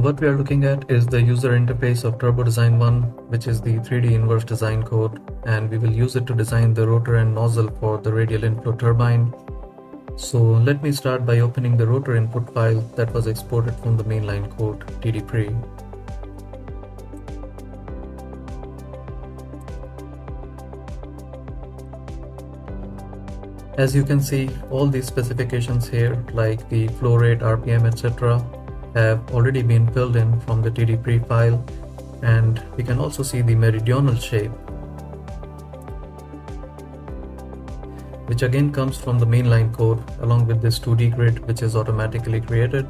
what we are looking at is the user interface of Turbo Design 1, which is the 3D inverse design code, and we will use it to design the rotor and nozzle for the radial inflow turbine. So let me start by opening the rotor input file that was exported from the mainline code tdpre. As you can see, all these specifications here, like the flow rate, RPM, etc., have already been filled in from the tdpre file, and we can also see the meridional shape, which again comes from the mainline code along with this 2D grid, which is automatically created.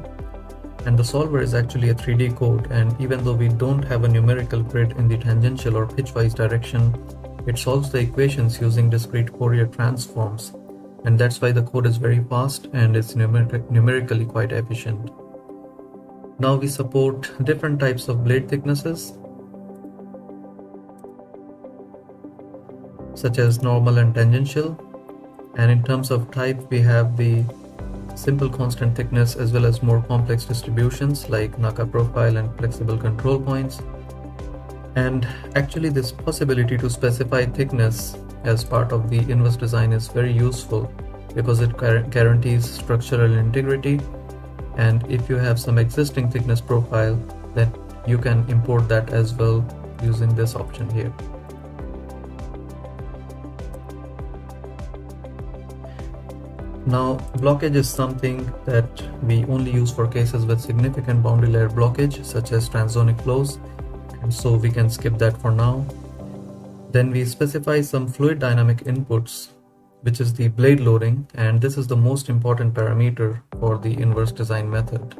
And the solver is actually a 3D code, and even though we don't have a numerical grid in the tangential or pitchwise direction, it solves the equations using discrete Fourier transforms, and that's why the code is very fast and it's numerically quite efficient. Now we support different types of blade thicknesses, such as normal and tangential. And in terms of type, we have the simple constant thickness as well as more complex distributions like Naka profile and flexible control points. And actually this possibility to specify thickness as part of the inverse design is very useful because it guarantees structural integrity. And if you have some existing thickness profile, then you can import that as well using this option here. Now, blockage is something that we only use for cases with significant boundary layer blockage, such as transsonic flows, and so we can skip that for now. Then we specify some fluid dynamic inputs, which is the blade loading, and this is the most important parameter for the inverse design method.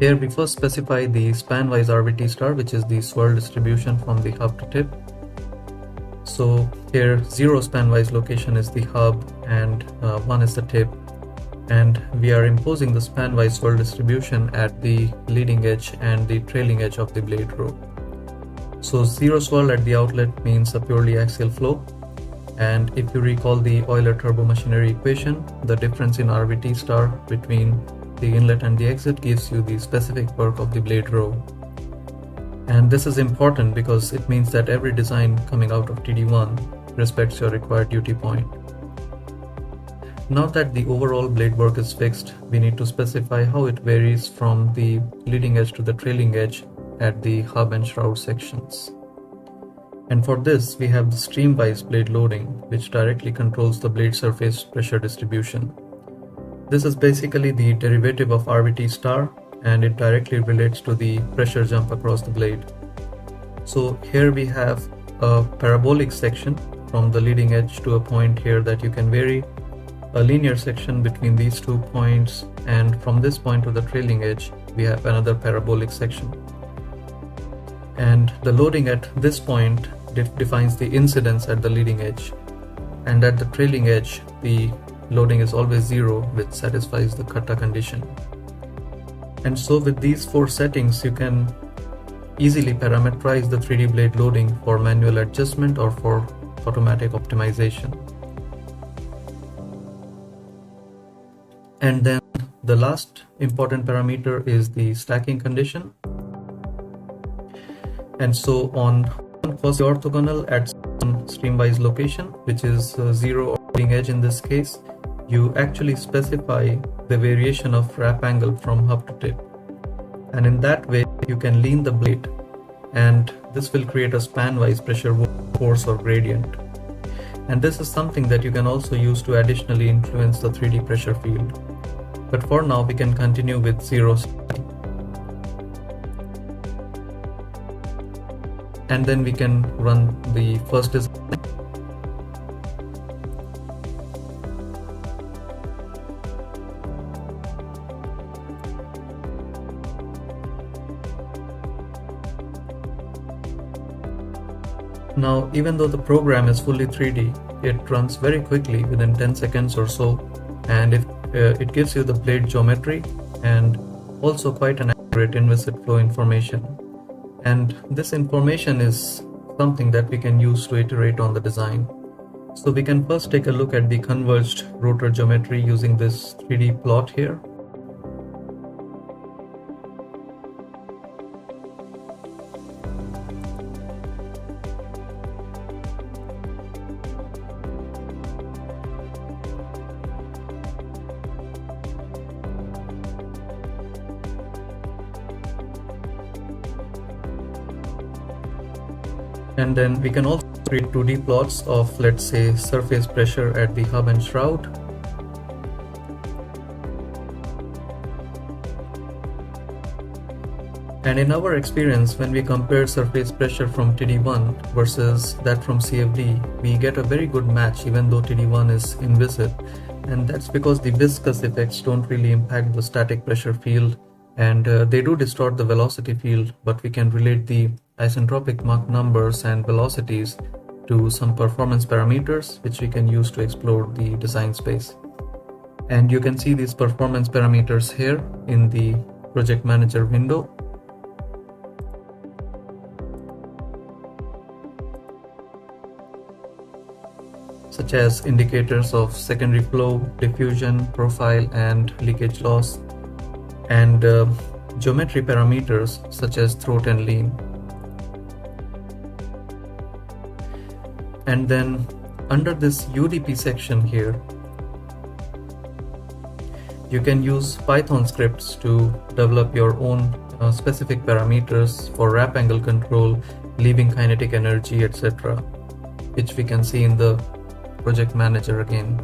Here we first specify the span-wise RVT star, which is the swirl distribution from the hub to tip. So here 0 span-wise location is the hub and 1 is the tip, and we are imposing the span-wise swirl distribution at the leading edge and the trailing edge of the blade row. So 0 swirl at the outlet means a purely axial flow, and if you recall the Euler turbomachinery equation, the difference in RVT star between the inlet and the exit gives you the specific work of the blade row. And this is important because it means that every design coming out of TD1 respects your required duty point. Now that the overall blade work is fixed, we need to specify how it varies from the leading edge to the trailing edge at the hub and shroud sections. And for this, we have the stream-wise blade loading, which directly controls the blade surface pressure distribution. This is basically the derivative of RVT star, and it directly relates to the pressure jump across the blade. So here we have a parabolic section from the leading edge to a point here that you can vary, a linear section between these 2 points, and from this point to the trailing edge we have another parabolic section. And the loading at this point defines the incidence at the leading edge, and at the trailing edge the loading is always 0, which satisfies the kata condition. And so with these 4 settings, you can easily parameterize the 3D blade loading for manual adjustment or for automatic optimization. And then the last important parameter is the stacking condition. And so on quasi-orthogonal at some streamwise location, which is 0 or leading edge in this case, you actually specify the variation of wrap angle from hub to tip. And in that way, you can lean the blade, and this will create a span-wise pressure force or gradient. And this is something that you can also use to additionally influence the 3D pressure field. But for now, we can continue with 0 stacking. And then we can run the first design. Now, even though the program is fully 3D, it runs very quickly within 10 seconds or so, and it gives you the blade geometry and also quite an accurate inviscid flow information. And this information is something that we can use to iterate on the design. So we can first take a look at the converged rotor geometry using this 3D plot here. And then we can also create 2D plots of, let's say, surface pressure at the hub and shroud. And in our experience, when we compare surface pressure from TD1 versus that from CFD, we get a very good match even though TD1 is inviscid. And that's because the viscous effects don't really impact the static pressure field, and they do distort the velocity field, but we can relate the isentropic Mach numbers and velocities to some performance parameters which we can use to explore the design space. And you can see these performance parameters here in the project manager window. Such as indicators of secondary flow, diffusion, profile, and leakage loss, and geometry parameters such as throat and lean. And then under this UDP section here, you can use Python scripts to develop your own specific parameters for wrap angle control, leaving kinetic energy, etc., which we can see in the project manager again.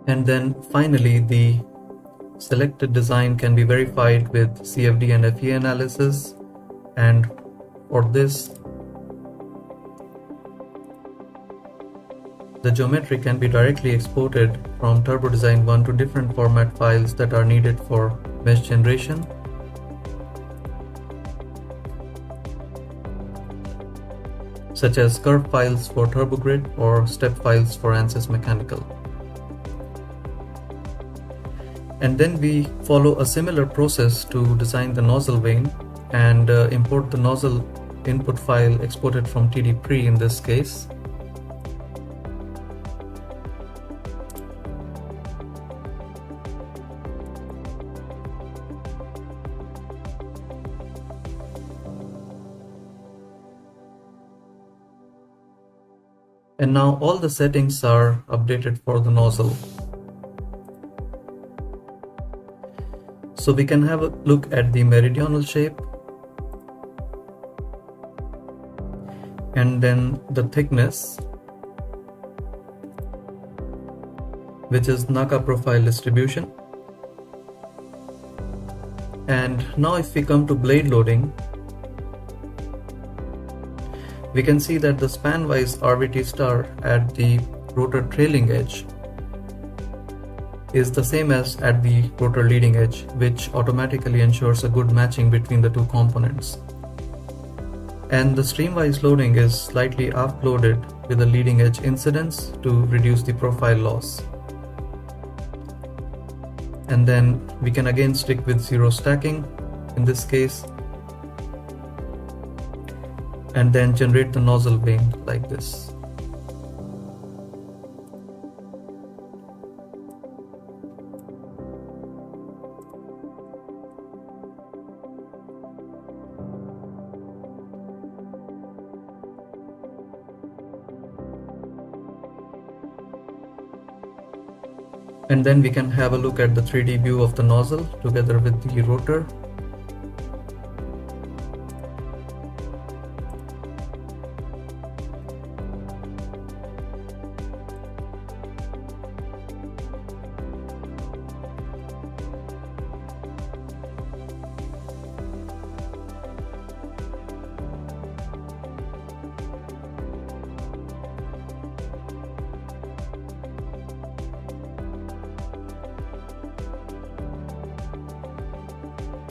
And then finally, the selected design can be verified with CFD and FE analysis. And for this, the geometry can be directly exported from Turbo Design 1 to different format files that are needed for mesh generation. Such as curve files for TurboGrid or step files for ANSYS Mechanical. And then we follow a similar process to design the nozzle vane and import the nozzle input file exported from TD-Pre in this case. And now all the settings are updated for the nozzle. So we can have a look at the meridional shape, and then the thickness, which is Naka profile distribution. And now if we come to blade loading, we can see that the span-wise RVT star at the rotor trailing edge is the same as at the rotor leading edge, which automatically ensures a good matching between the two components. And the stream-wise loading is slightly up-loaded with a leading edge incidence to reduce the profile loss. And then we can again stick with zero stacking in this case, and then generate the nozzle vane like this. And then we can have a look at the 3D view of the nozzle together with the rotor.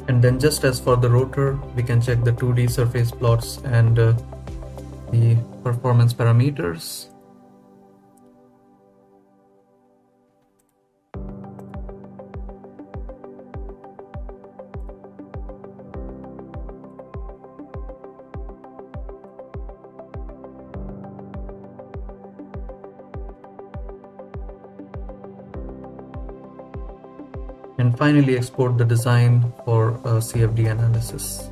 And then just as for the rotor, we can check the 2D surface plots and the performance parameters. And finally export the design for CFD analysis.